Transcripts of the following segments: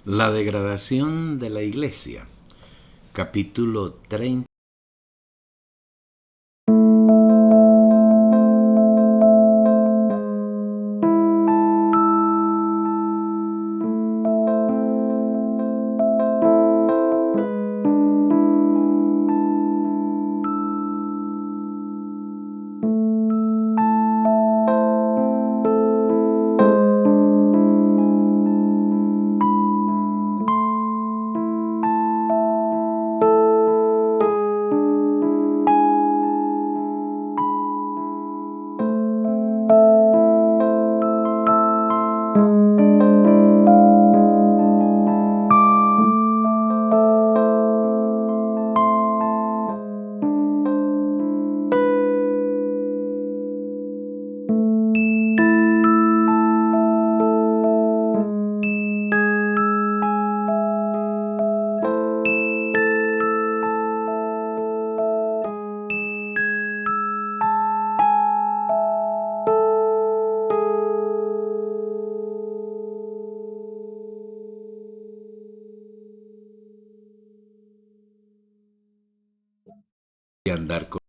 La degradación de la Iglesia, capítulo 30. Y andar con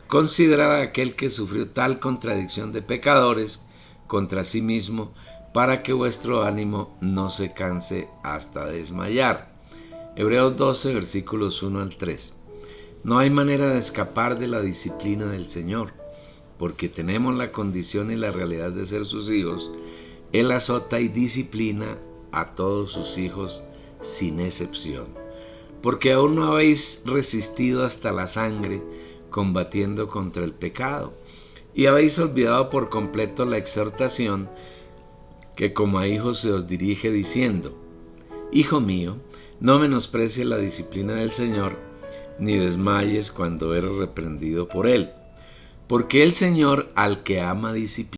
Considerad a aquel que sufrió tal contradicción de pecadores contra sí mismo, para que vuestro ánimo no se canse hasta desmayar. Hebreos 12, versículos 1 al 3. No hay manera de escapar de la disciplina del Señor, porque tenemos la condición y la realidad de ser sus hijos. Él azota y disciplina a todos sus hijos sin excepción. Porque aún no habéis resistido hasta la sangre, combatiendo contra el pecado, y habéis olvidado por completo la exhortación que como a hijos se os dirige diciendo: Hijo mío, no menosprecies la disciplina del Señor, ni desmayes cuando eres reprendido por Él, porque el Señor al que ama disciplina.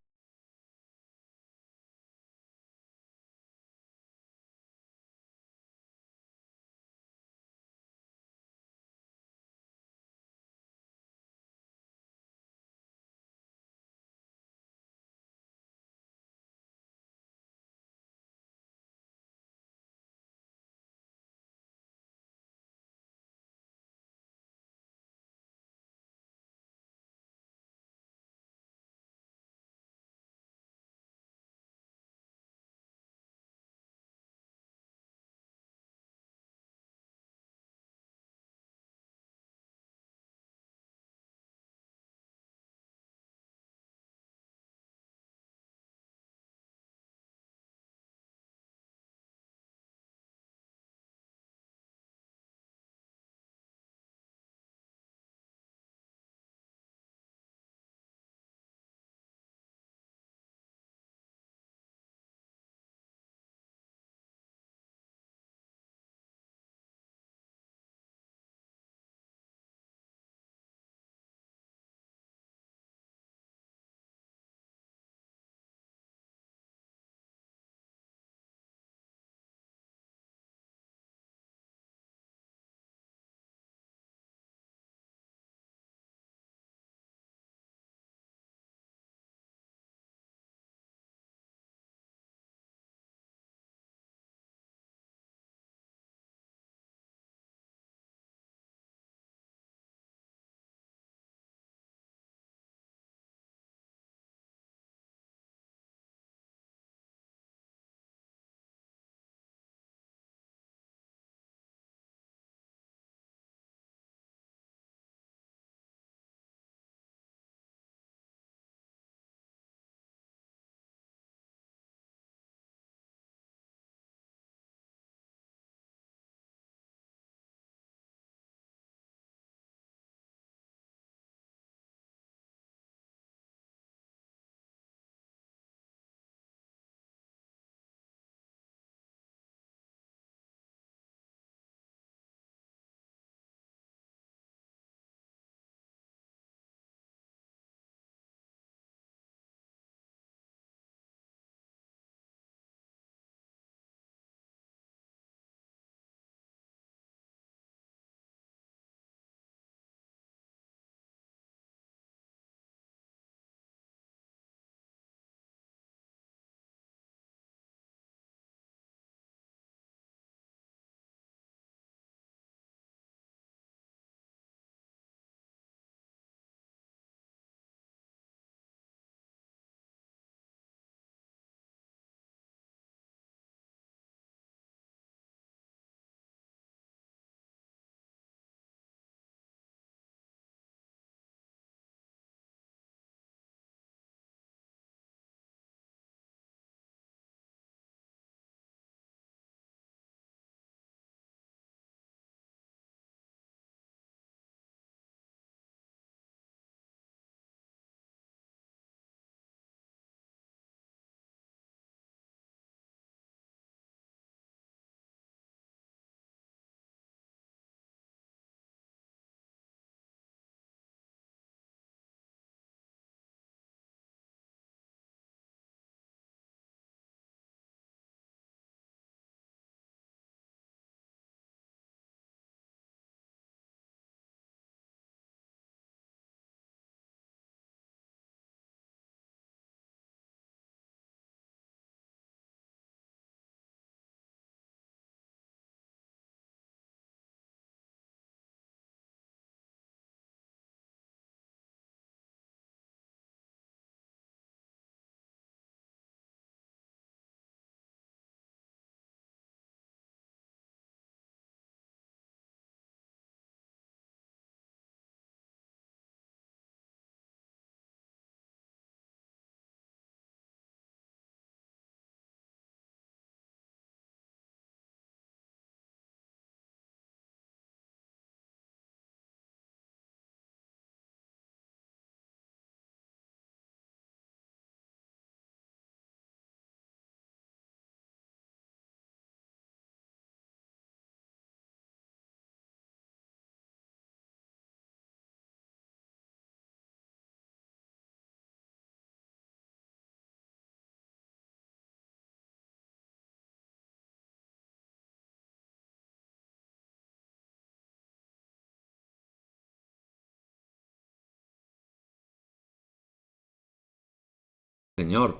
Señor,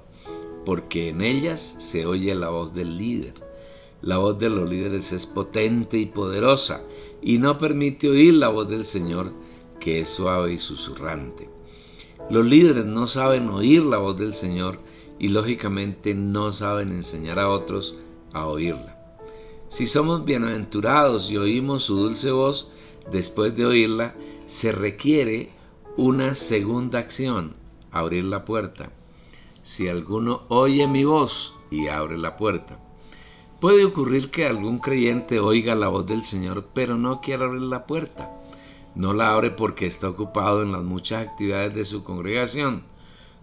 porque en ellas se oye la voz del líder. La voz de los líderes es potente y poderosa y no permite oír la voz del Señor, que es suave y susurrante. Los líderes no saben oír la voz del Señor y lógicamente no saben enseñar a otros a oírla. Si somos bienaventurados y oímos su dulce voz, después de oírla, se requiere una segunda acción: abrir la puerta. Si alguno oye mi voz y abre la puerta. Puede ocurrir que algún creyente oiga la voz del Señor, pero no quiera abrir la puerta. No la abre porque está ocupado en las muchas actividades de su congregación.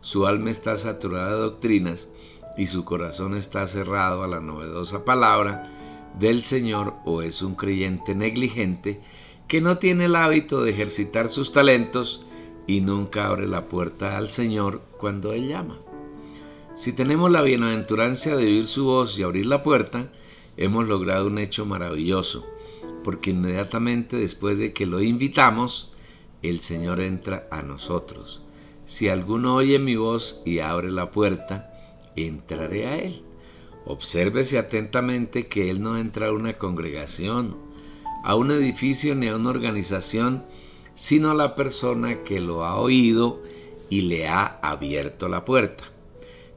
Su alma está saturada de doctrinas y su corazón está cerrado a la novedosa palabra del Señor, o es un creyente negligente que no tiene el hábito de ejercitar sus talentos y nunca abre la puerta al Señor cuando Él llama. Si tenemos la bienaventurancia de oír su voz y abrir la puerta, hemos logrado un hecho maravilloso, porque inmediatamente después de que lo invitamos, el Señor entra a nosotros. Si alguno oye mi voz y abre la puerta, entraré a él. Obsérvese atentamente que Él no entra a una congregación, a un edificio ni a una organización, sino a la persona que lo ha oído y le ha abierto la puerta.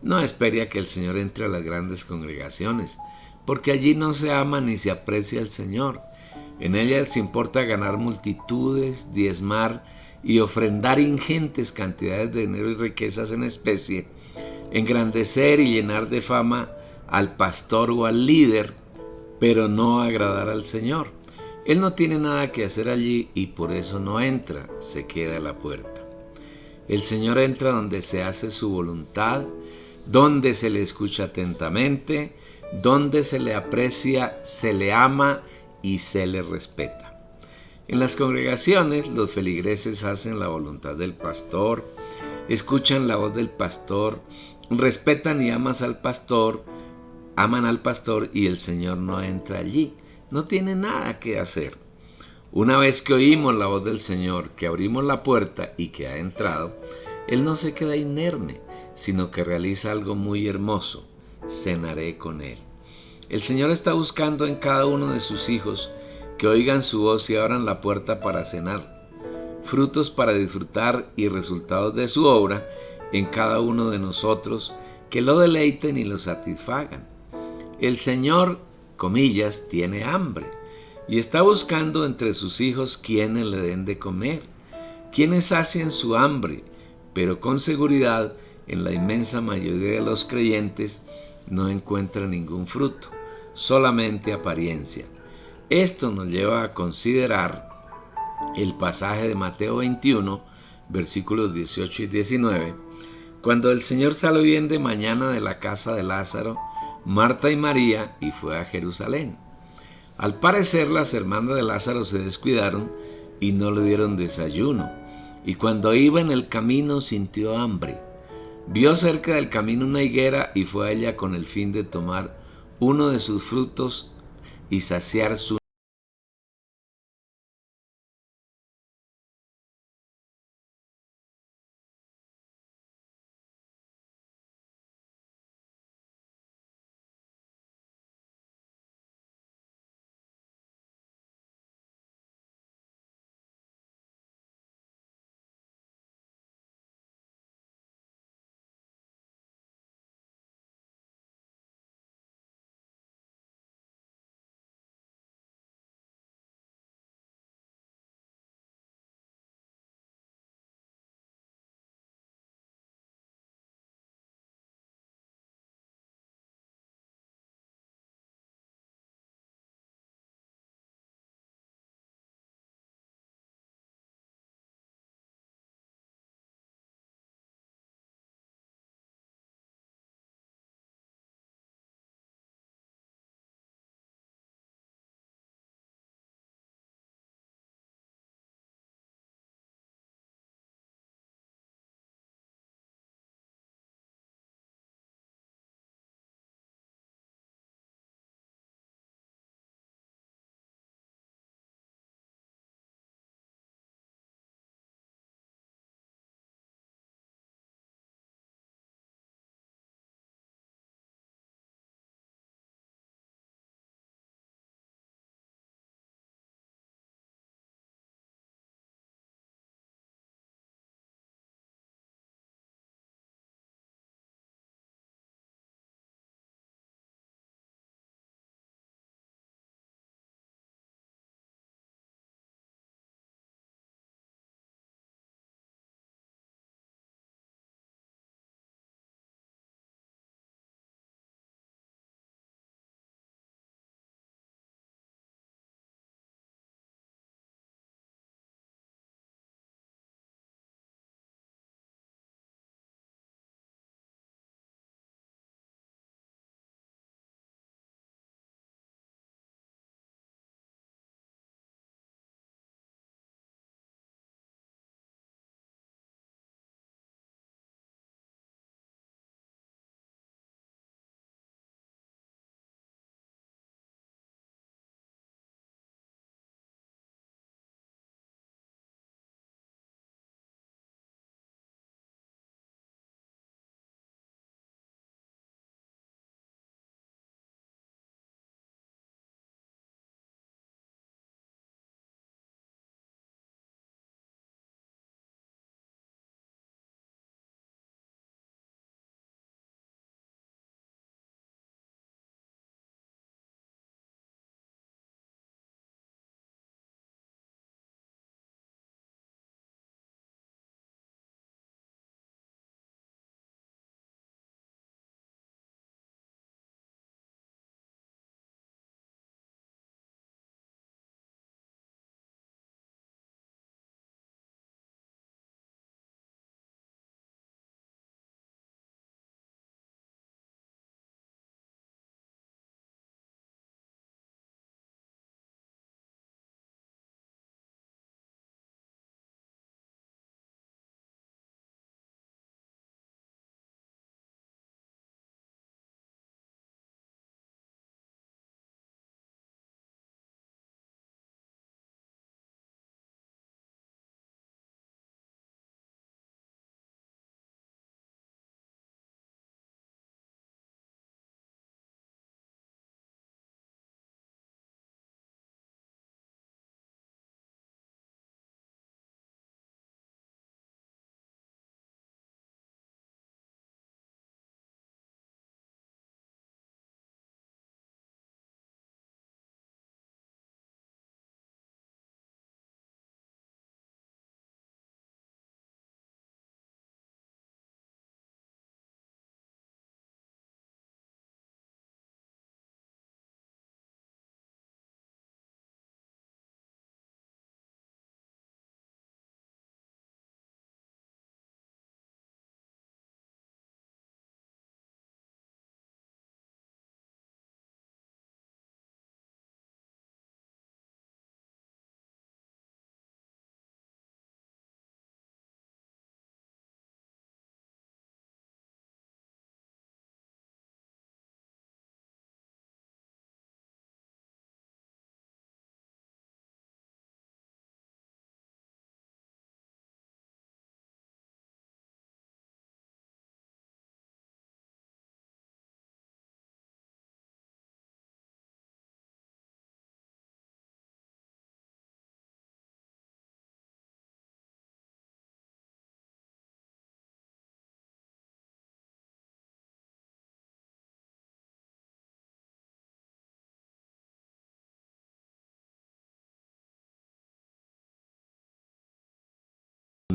No espere a que el Señor entre a las grandes congregaciones, porque allí no se ama ni se aprecia al Señor. En ellas se importa ganar multitudes, diezmar y ofrendar ingentes cantidades de dinero y riquezas en especie, engrandecer y llenar de fama al pastor o al líder, pero no agradar al Señor. Él no tiene nada que hacer allí y por eso no entra, se queda a la puerta. El Señor entra donde se hace su voluntad, donde se le escucha atentamente, donde se le aprecia, se le ama y se le respeta. En las congregaciones, los feligreses hacen la voluntad del pastor, escuchan la voz del pastor, respetan y aman al pastor y el Señor no entra allí. No tiene nada que hacer. Una vez que oímos la voz del Señor, que abrimos la puerta y que ha entrado, Él no se queda inerme, sino que realiza algo muy hermoso: cenaré con Él. El Señor está buscando en cada uno de sus hijos que oigan su voz y abran la puerta para cenar, frutos para disfrutar y resultados de su obra en cada uno de nosotros, que lo deleiten y lo satisfagan. El Señor, comillas, tiene hambre y está buscando entre sus hijos quienes le den de comer, quienes sacien su hambre, pero con seguridad en la inmensa mayoría de los creyentes no encuentra ningún fruto, solamente apariencia. Esto nos lleva a considerar el pasaje de Mateo 21, versículos 18 y 19, cuando el Señor salió bien de mañana de la casa de Lázaro, Marta y María, y fue a Jerusalén. Al parecer, las hermanas de Lázaro se descuidaron y no le dieron desayuno, y cuando iba en el camino sintió hambre. Vio cerca del camino una higuera y fue a ella con el fin de tomar uno de sus frutos y saciar su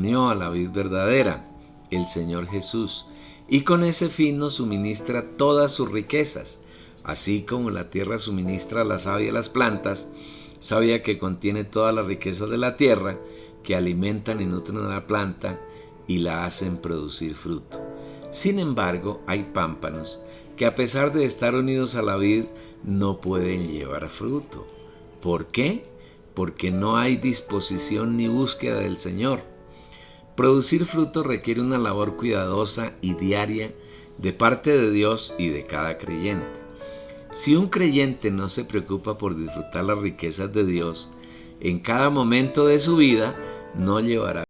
unió a la vid verdadera, el Señor Jesús, y con ese fin nos suministra todas sus riquezas, así como la tierra suministra la savia a las plantas, savia que contiene todas las riquezas de la tierra, que alimentan y nutren a la planta y la hacen producir fruto. Sin embargo, hay pámpanos que, a pesar de estar unidos a la vid, no pueden llevar fruto. ¿Por qué? Porque no hay disposición ni búsqueda del Señor. Producir fruto requiere una labor cuidadosa y diaria de parte de Dios y de cada creyente. Si un creyente no se preocupa por disfrutar las riquezas de Dios en cada momento de su vida, no llevará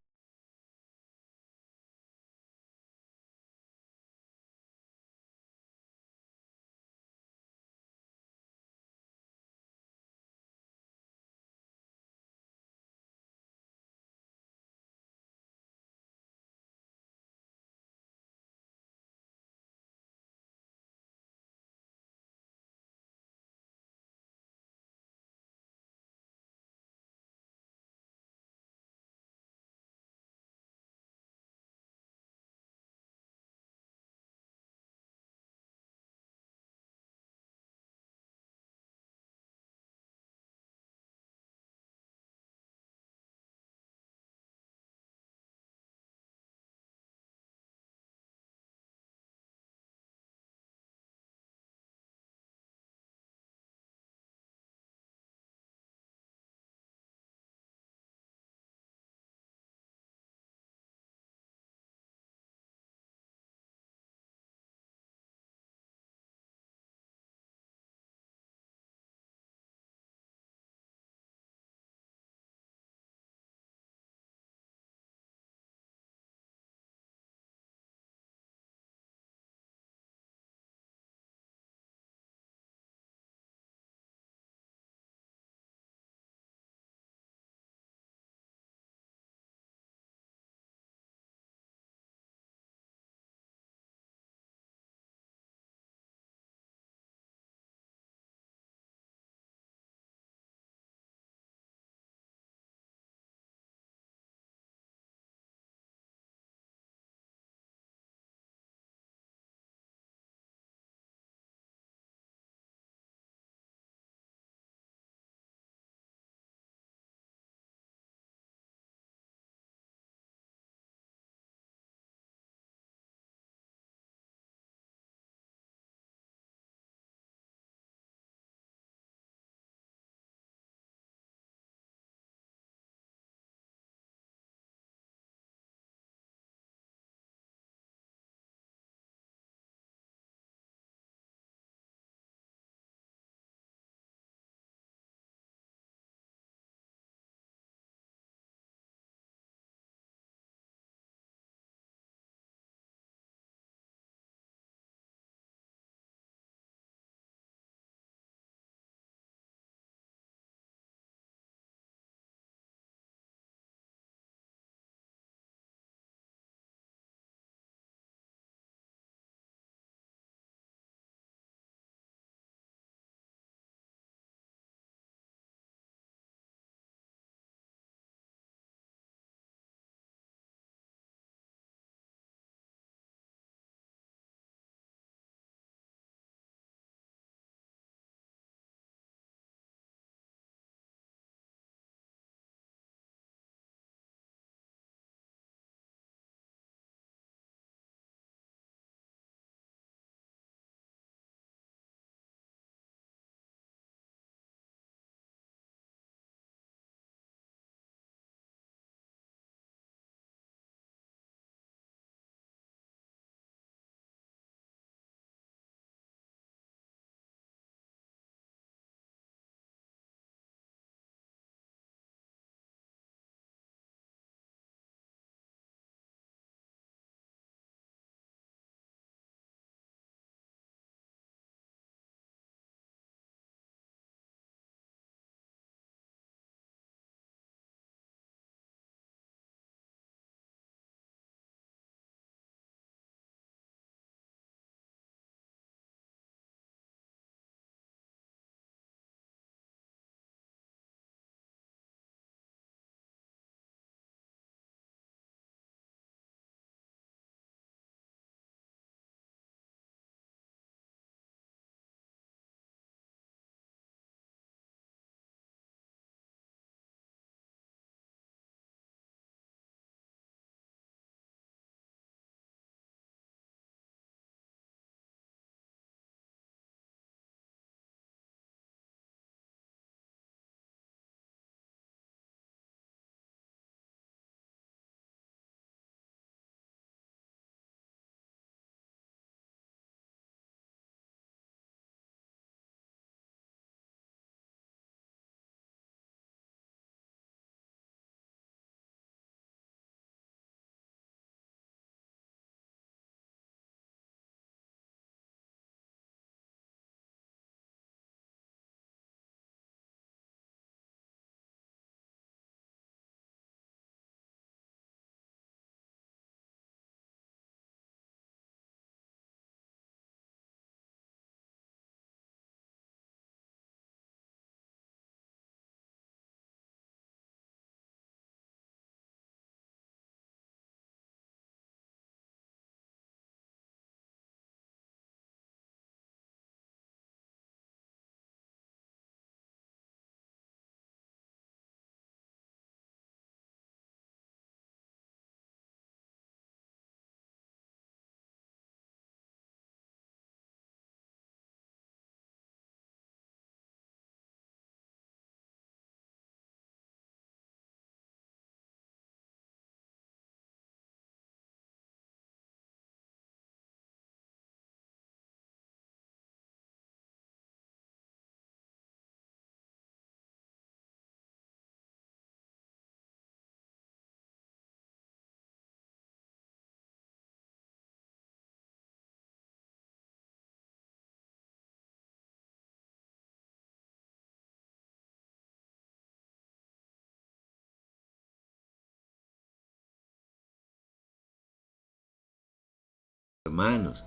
hermanos,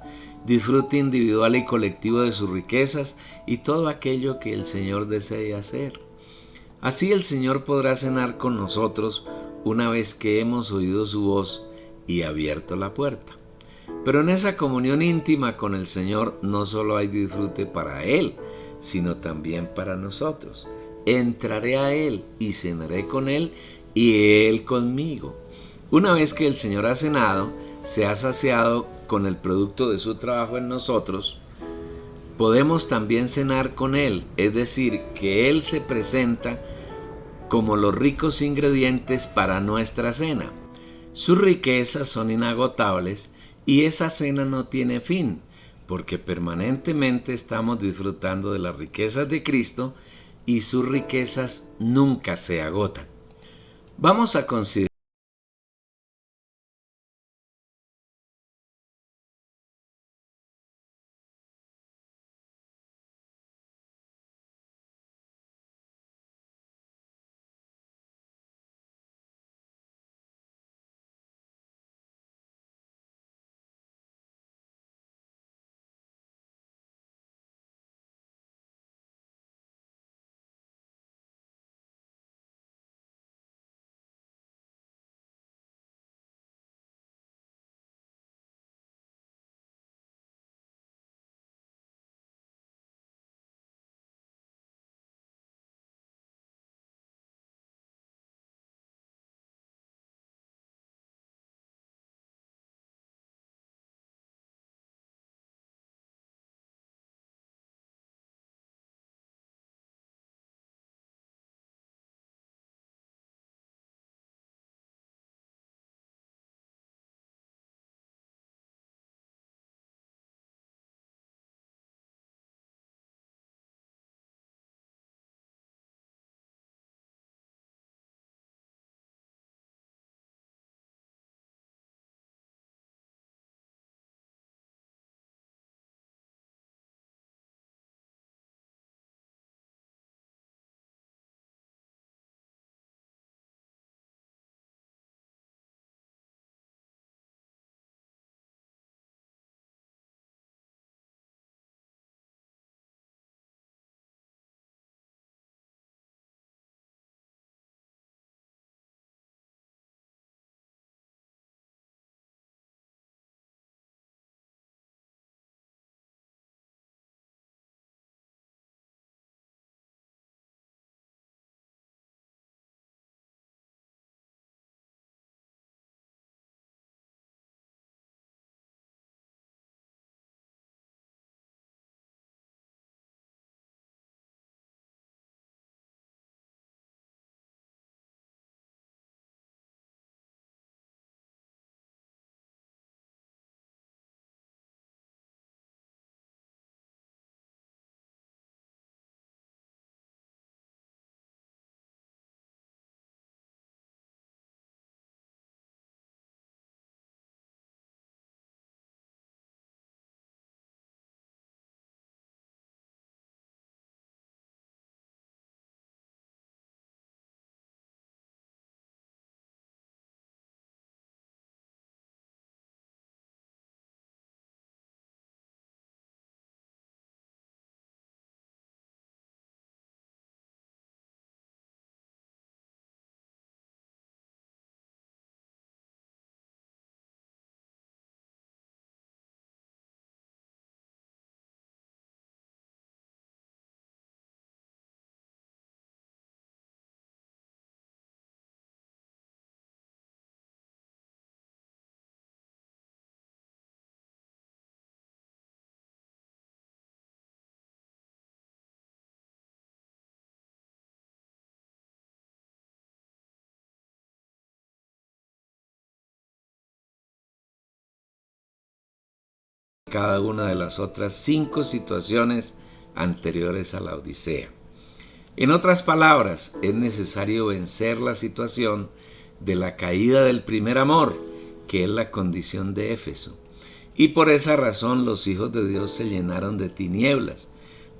disfrute individual y colectivo de sus riquezas y todo aquello que el Señor desee hacer. Así el Señor podrá cenar con nosotros una vez que hemos oído su voz y abierto la puerta. Pero en esa comunión íntima con el Señor no solo hay disfrute para Él, sino también para nosotros. Entraré a Él y cenaré con Él y Él conmigo. Una vez que el Señor ha cenado, se ha saciado con el producto de su trabajo en nosotros, podemos también cenar con Él, es decir, que Él se presenta como los ricos ingredientes para nuestra cena. Sus riquezas son inagotables y esa cena no tiene fin, porque permanentemente estamos disfrutando de las riquezas de Cristo y sus riquezas nunca se agotan. Vamos a considerar cada una de las otras 5 situaciones anteriores a la Odisea. En otras palabras, es necesario vencer la situación de la caída del primer amor, que es la condición de Éfeso. Y por esa razón los hijos de Dios se llenaron de tinieblas,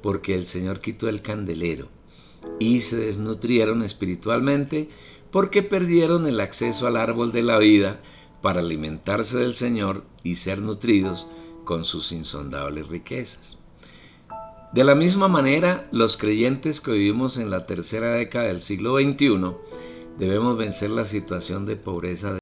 porque el Señor quitó el candelero, y se desnutrieron espiritualmente porque perdieron el acceso al árbol de la vida para alimentarse del Señor y ser nutridos con sus insondables riquezas. De la misma manera, los creyentes que vivimos en la tercera década del siglo XXI debemos vencer la situación de pobreza de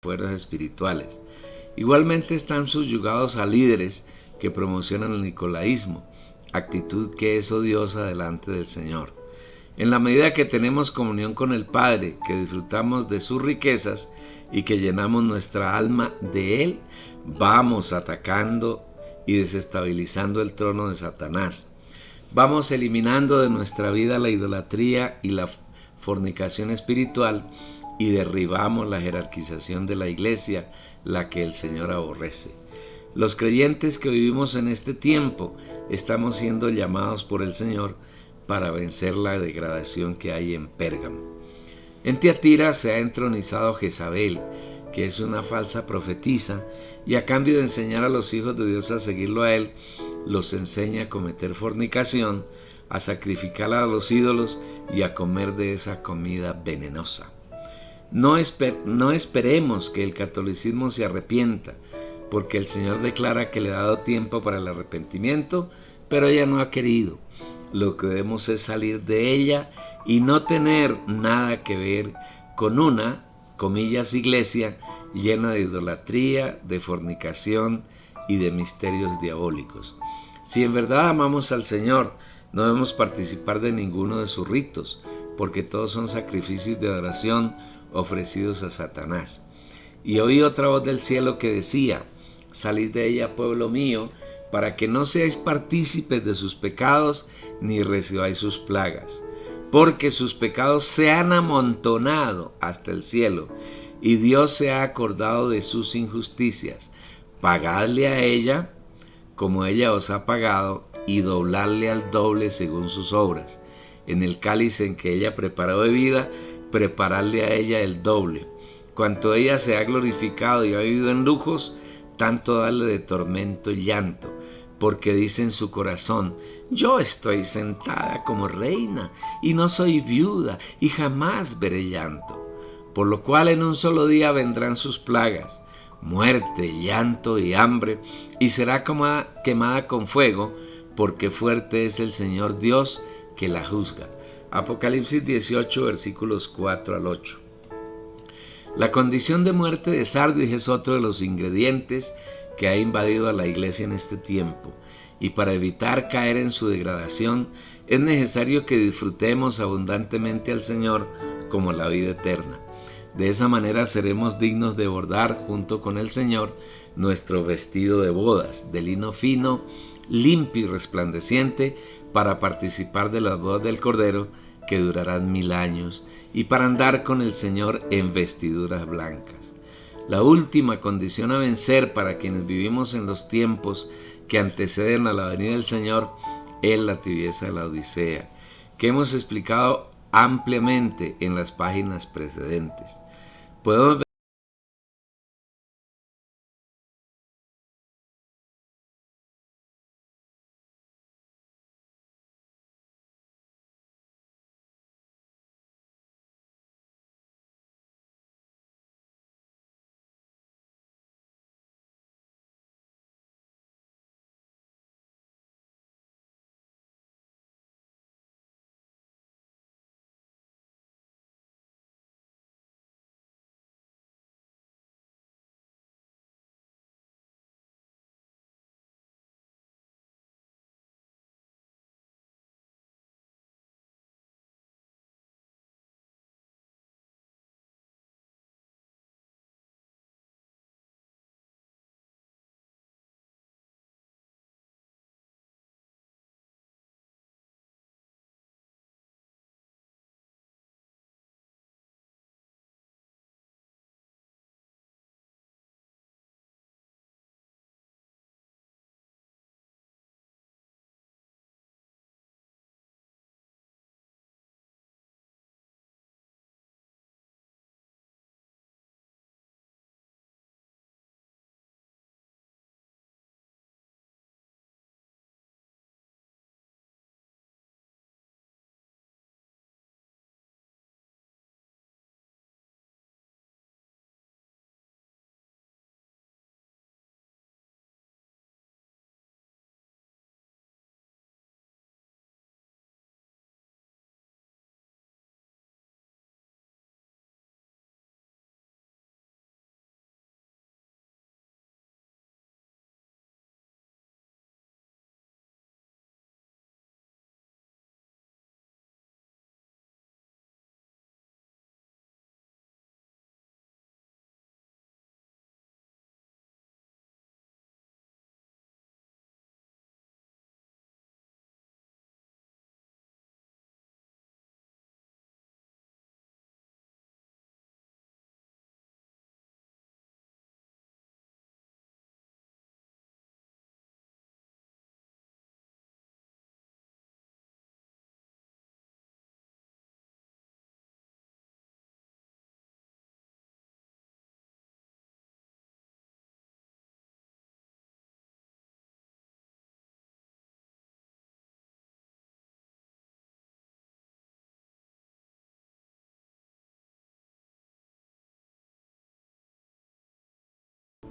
fuerzas espirituales. Igualmente están subyugados a líderes que promocionan el nicolaísmo, actitud que es odiosa delante del Señor. En la medida que tenemos comunión con el Padre, que disfrutamos de sus riquezas y que llenamos nuestra alma de Él, vamos atacando y desestabilizando el trono de Satanás. Vamos eliminando de nuestra vida la idolatría y la fornicación espiritual y derribamos la jerarquización de la iglesia, la que el Señor aborrece. Los creyentes que vivimos en este tiempo estamos siendo llamados por el Señor para vencer la degradación que hay en Pérgamo. En Tiatira se ha entronizado Jezabel, que es una falsa profetisa, y a cambio de enseñar a los hijos de Dios a seguirlo a él, los enseña a cometer fornicación, a sacrificar a los ídolos y a comer de esa comida venenosa. No esperemos que el catolicismo se arrepienta, porque el Señor declara que le ha dado tiempo para el arrepentimiento, pero ella no ha querido. Lo que debemos es salir de ella y no tener nada que ver con una, comillas, iglesia llena de idolatría, de fornicación y de misterios diabólicos. Si en verdad amamos al Señor, no debemos participar de ninguno de sus ritos, porque todos son sacrificios de adoración ofrecidos a Satanás. Y oí otra voz del cielo que decía: salid de ella, pueblo mío, para que no seáis partícipes de sus pecados, ni recibáis sus plagas, porque sus pecados se han amontonado hasta el cielo, y Dios se ha acordado de sus injusticias. Pagadle a ella como ella os ha pagado, y dobladle al doble según sus obras. En el cáliz en que ella preparó bebida, prepararle a ella el doble. Cuanto ella se ha glorificado y ha vivido en lujos, tanto darle de tormento y llanto, porque dice en su corazón: yo estoy sentada como reina, y no soy viuda, y jamás veré llanto. Por lo cual en un solo día vendrán sus plagas, muerte, llanto y hambre, y será quemada con fuego, porque fuerte es el Señor Dios que la juzga. Apocalipsis 18, versículos 4 al 8. La condición de muerte de Sardis es otro de los ingredientes que ha invadido a la iglesia en este tiempo, y para evitar caer en su degradación, es necesario que disfrutemos abundantemente al Señor como la vida eterna. De esa manera seremos dignos de bordar junto con el Señor nuestro vestido de bodas, de lino fino, limpio y resplandeciente, para participar de las bodas del Cordero que durarán 1000 años, y para andar con el Señor en vestiduras blancas. La última condición a vencer para quienes vivimos en los tiempos que anteceden a la venida del Señor es la tibieza de la Odisea, que hemos explicado ampliamente en las páginas precedentes. Podemos ver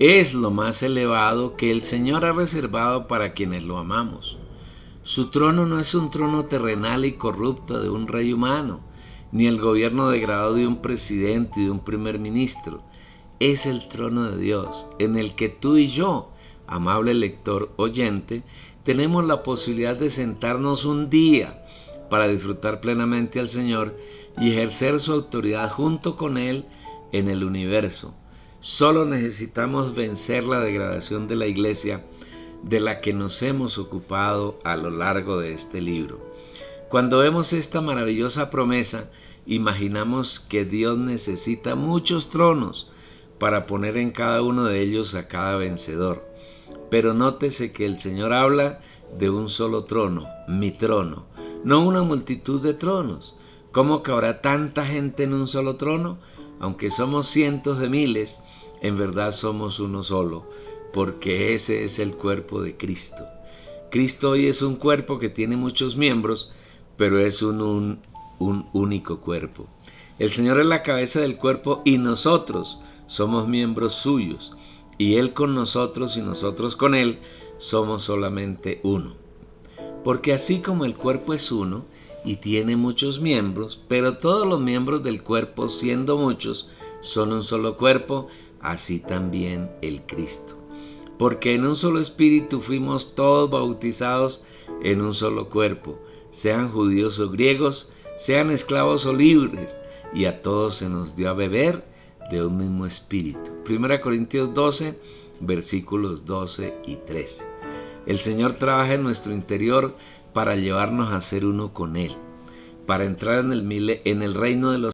es lo más elevado que el Señor ha reservado para quienes lo amamos. Su trono no es un trono terrenal y corrupto de un rey humano, ni el gobierno degradado de un presidente y de un primer ministro. Es el trono de Dios, en el que tú y yo, amable lector oyente, tenemos la posibilidad de sentarnos un día para disfrutar plenamente al Señor y ejercer su autoridad junto con Él en el universo. Solo necesitamos vencer la degradación de la iglesia, de la que nos hemos ocupado a lo largo de este libro. Cuando vemos esta maravillosa promesa, imaginamos que Dios necesita muchos tronos para poner en cada uno de ellos a cada vencedor. Pero nótese que el Señor habla de un solo trono, mi trono, no una multitud de tronos. ¿Cómo cabrá tanta gente en un solo trono? Aunque somos cientos de miles, en verdad somos uno solo, porque ese es el cuerpo de Cristo. Cristo hoy es un cuerpo que tiene muchos miembros, pero es un único cuerpo. El Señor es la cabeza del cuerpo y nosotros somos miembros suyos, y Él con nosotros y nosotros con Él somos solamente uno. Porque así como el cuerpo es uno y tiene muchos miembros, pero todos los miembros del cuerpo, siendo muchos, son un solo cuerpo, así también el Cristo. Porque en un solo espíritu fuimos todos bautizados en un solo cuerpo, sean judíos o griegos, sean esclavos o libres, y a todos se nos dio a beber de un mismo espíritu. 1 Corintios 12, versículos 12 y 13. El Señor trabaja en nuestro interior para llevarnos a ser uno con Él, para entrar en el reino de los